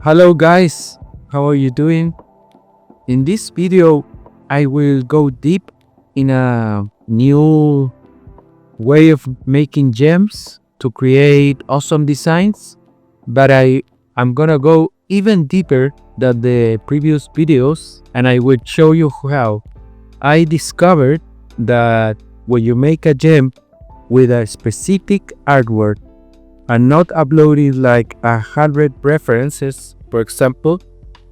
Hello guys, how are you doing? In this video, I will go deep in a new way of making gems to create awesome designs, but I'm gonna go even deeper than the previous videos, and I will show you how I discovered that when you make a gem with a specific artwork and not uploading like 100 references, for example,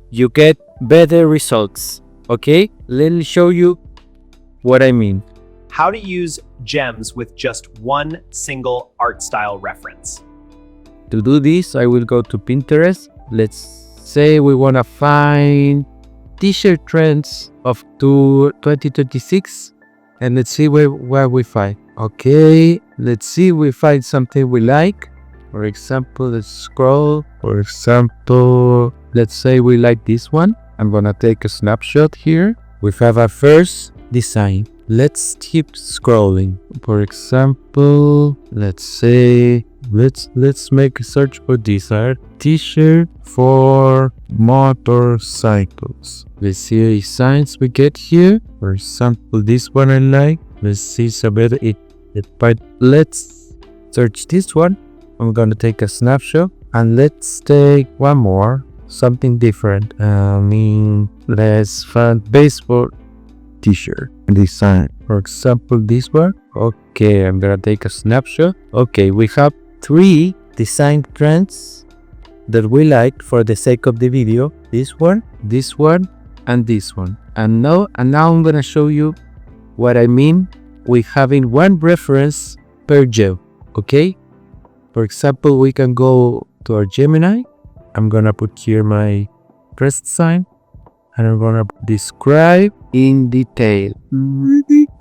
you get better results. Okay, let me show you what I mean. How to use gems with just one single art style reference. To do this, I will go to Pinterest. Let's say we want to find t-shirt trends of 2026, and let's see where we find. Okay, let's see we find something we like. For example, let's scroll. For example, let's say we like this one. I'm gonna take a snapshot here. We have our first design. Let's keep scrolling. For example, let's say let's make a search for this art t-shirt for motorcycles. Let's see the designs we get here. For example, this one I like. Let's see some better but let's search this one. I'm gonna take a snapshot and let's take one more, something different. Let's find baseball t-shirt design. For example, this one. Okay, I'm gonna take a snapshot. Okay, we have 3 design trends that we like for the sake of the video. This one, and this one. And now I'm gonna show you what I mean with having one reference per gem. Okay? For example, we can go to our Gemini. I'm gonna put here my press sign and I'm gonna describe in detail.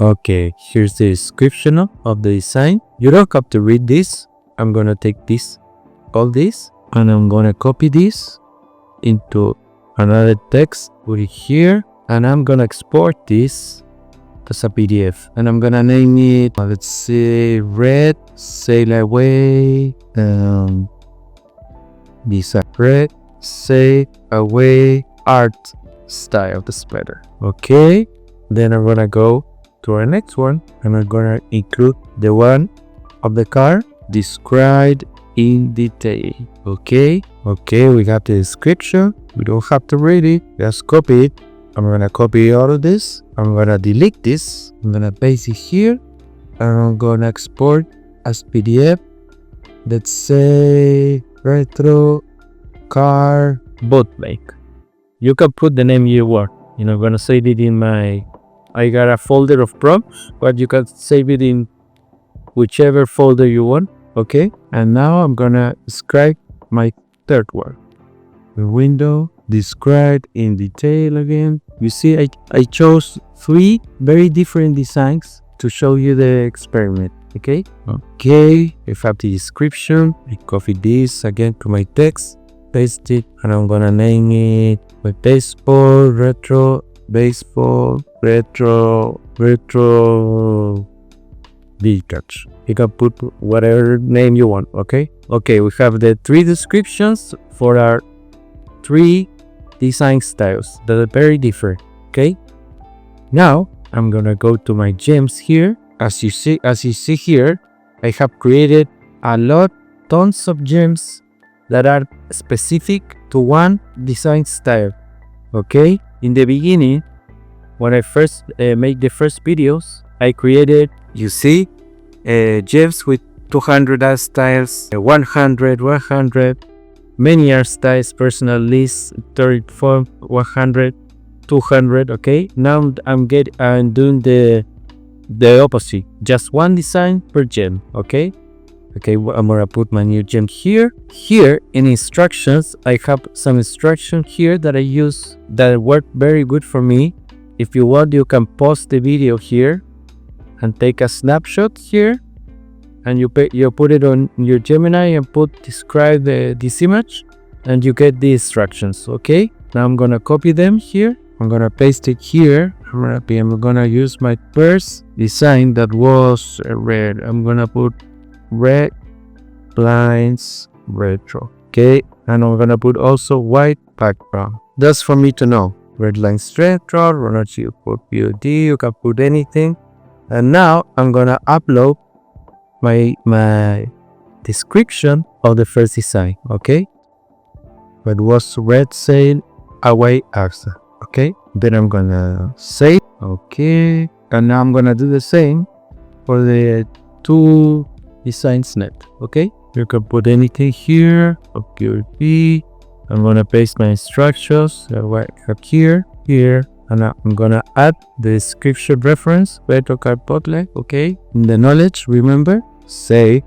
Okay, here's the description of the design. You don't have to read this. I'm gonna take this, all this, and I'm gonna copy this into another text, put it here, and I'm gonna export this as a PDF, and I'm gonna name it, let's say, Red Sail Away, design, Red Sail Away art style. That's better. Okay, then I'm gonna go to our next one, and I'm gonna include the one of the car described in detail. Okay, we got the description. We don't have to read it, just copy it. I'm gonna copy all of this. I'm gonna delete this. I'm gonna paste it here. And I'm gonna export as PDF. Let's say retro car bootleg. You can put the name you want. I'm gonna save it in I got a folder of prompts, but you can save it in whichever folder you want. Okay, and now I'm gonna describe my third one. The window described in detail again. You see, I chose 3 very different designs to show you the experiment. Okay, I have the description. I copy this again to my text, paste it, and I'm gonna name it my baseball retro detach. You can put whatever name you want. Okay, we have the 3 descriptions for our 3 design styles that are very different. Okay, now I'm gonna go to my gems here. As you see here, I have created tons of gems that are specific to one design style. Okay, in the beginning, when I first made the first videos, I created, you see, gems with 200 art styles, 100, many art styles, personal list, 34, 100, 200. Okay, now I'm doing the opposite, just one design per gem. Okay, I'm gonna put my new gem here. Here in instructions, I have some instruction here that I use that work very good for me. If you want, you can pause the video here and take a snapshot here, and you put it on your Gemini and describe this image, and you get the instructions. Okay, now I'm gonna copy them here. I'm gonna paste it here. I'm gonna use my first design that was red. I'm gonna put red blinds retro. Okay, And I'm gonna put also white background. That's for me to know. Red line straight draw, runner you put POD, you can put anything. And now I'm gonna upload my description of the first design, okay? But was red sail away AXA, okay? Then I'm gonna save, okay? And now I'm gonna do the same for the 2 designs net, okay? You can put anything here, OPRP. I'm gonna paste my instructions right here, and now I'm gonna add the description reference, retro card bootleg, okay? In the knowledge, remember, save.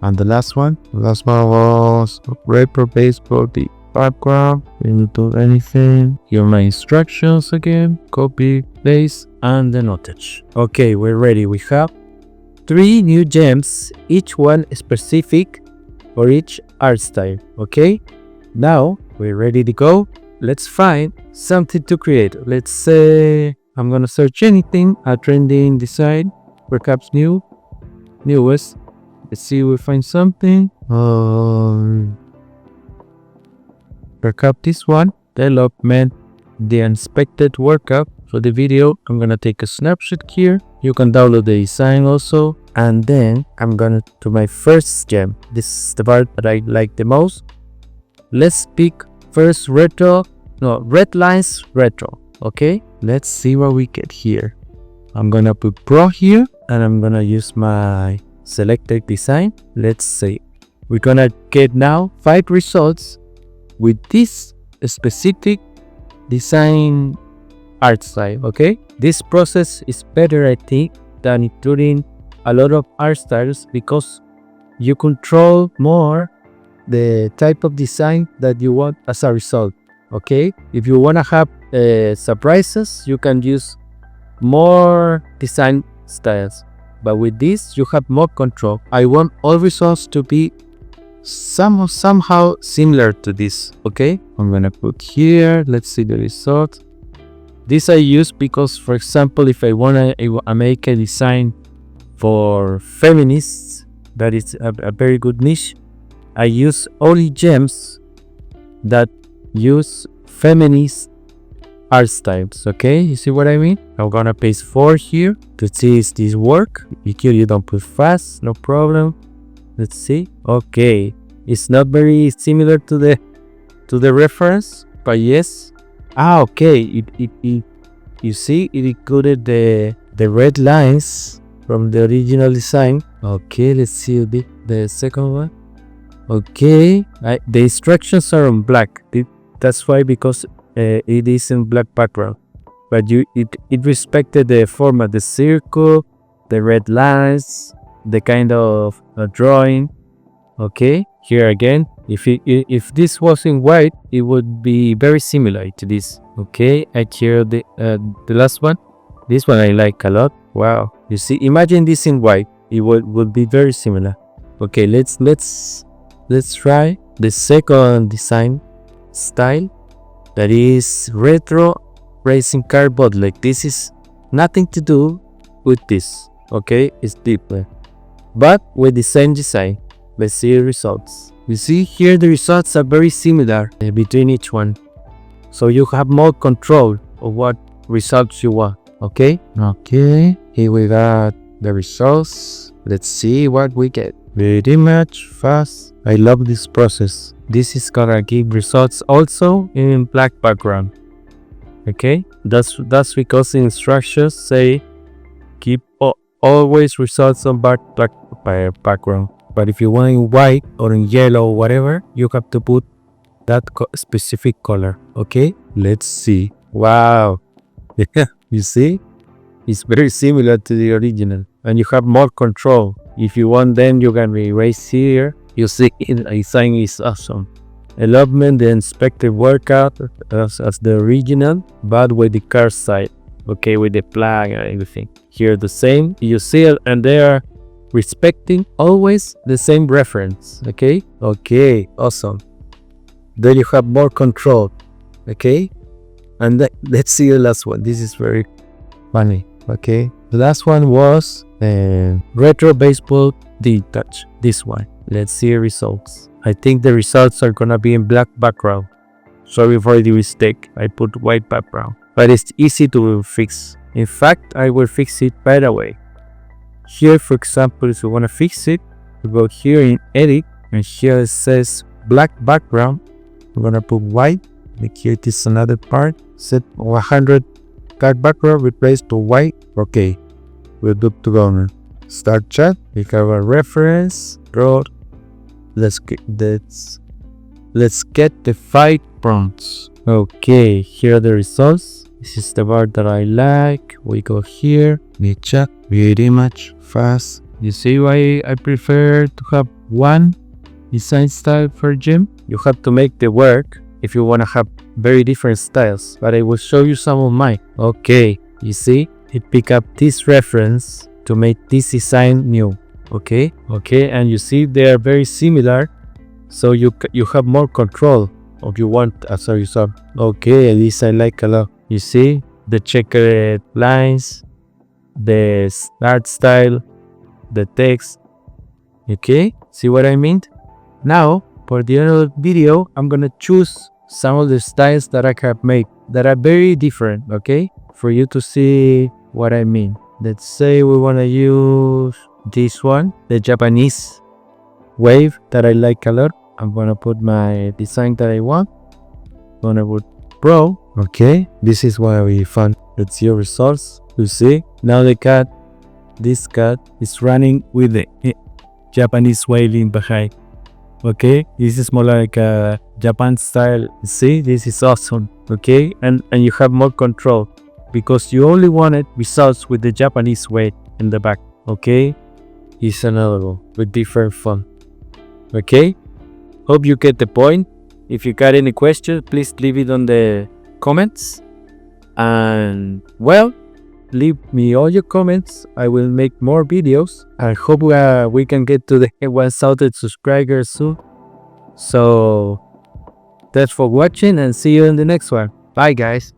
And the last one was retro baseball, the background. Didn't do anything. Here are my instructions again, copy, paste, and the notage. Okay, we're ready. We have 3 new gems, each one specific for each art style, okay? Now we're ready to go. Let's find something to create. Let's say I'm gonna search anything, a trending design, perhaps newest. Let's see if we find something. Perhaps this one, development, the unexpected workup. For the video, I'm gonna take a snapshot here. You can download the design also. And then I'm gonna do my first gem. This is the part that I like the most. Let's pick first red lines retro. Okay, let's see what we get here. I'm gonna put pro here and I'm gonna use my selected design. Let's say we're gonna get now 5 results with this specific design art style. Okay, this process is better, I think, than including a lot of art styles because you control more the type of design that you want as a result. Okay, if you want to have surprises, you can use more design styles, but with this you have more control. I want all results to be somehow similar to this. Okay, I'm gonna put here, let's see the result. This I use because, for example, if I want to make a design for feminists, that is a very good niche, I use only gems that use feminist art styles. Okay, you see what I mean? I'm gonna paste 4 here to see if this work. Here you don't put fast, no problem. Let's see. Okay, it's not very similar to the reference, but yes. Okay, it you see it included the red lines from the original design. Okay, let's see the second one. Okay, the instructions are on black. That's why, because it is in black background, but it respected the format, the circle, the red lines, the kind of drawing. Okay, here again, if this was in white, it would be very similar to this. Okay, I hear the last one. This one I like a lot. Wow, you see, imagine this in white, it would be very similar. Okay, let's try the second design style, that is retro racing car bootleg. This is nothing to do with this. Okay, it's deeper, but with the same design. Let's see the results. You see here the results are very similar between each one, so you have more control of what results you want. Okay, here we got the results. Let's see what we get. Very much fast. I love this process. This is gonna give results also in black background. Okay, that's because the instructions say keep always results on black background. But if you want in white or in yellow or whatever, you have to put that specific color. Okay, let's see. Wow. Yeah, you see? It's very similar to the original. And you have more control. If you want, then you can erase here. You see, the design is awesome. Development, the inspector workout as the original, but with the car side. Okay, with the flag and everything. Here the same. You see it, and they are respecting always the same reference. Okay, awesome. Then you have more control. Okay, and let's see the last one. This is very funny. Okay, the last one was retro baseball detach. This one. Let's see results. I think the results are gonna be in black background. Sorry for the mistake, I put white background. But it's easy to fix. In fact, I will fix it right away. Here, for example, if you wanna fix it, you go here in edit, and here it says black background. I'm gonna put white. Make here this another part. Set 100 black background, replace to white. Okay, we're good to go now. Start chat. We have a reference. Draw. Let's get the 5 prompts. Okay, here are the results. This is the part that I like. We go here. We check. View image. Fast. You see why I prefer to have one design style per gem? You have to make the work if you want to have very different styles. But I will show you some of mine. Okay, you see? It pick up this reference to make this design new. Okay, and you see they are very similar, so you have more control of you want as a result. Okay, this I like a lot. You see the checkered lines, the art style, the text. Okay, see what I mean? Now for the other video, I'm gonna choose some of the styles that I have made that are very different. Okay, for you to see what I mean. Let's say we want to use this one, the Japanese wave that I like a lot. I'm gonna put my design that I want. I'm gonna put Pro. Okay, this is what we found. Let's see your results. You see, now this cat is running with the Japanese wave in behind. Okay, this is more like a Japan style. See, this is awesome. Okay, and you have more control because you only wanted results with the Japanese way in the back. Okay, it's another one with different font. Okay, hope you get the point. If you got any questions, please leave it on the comments. And well, leave me all your comments. I will make more videos. I hope we can get to the 1,000 subscribers soon. So thanks for watching and see you in the next one. Bye guys.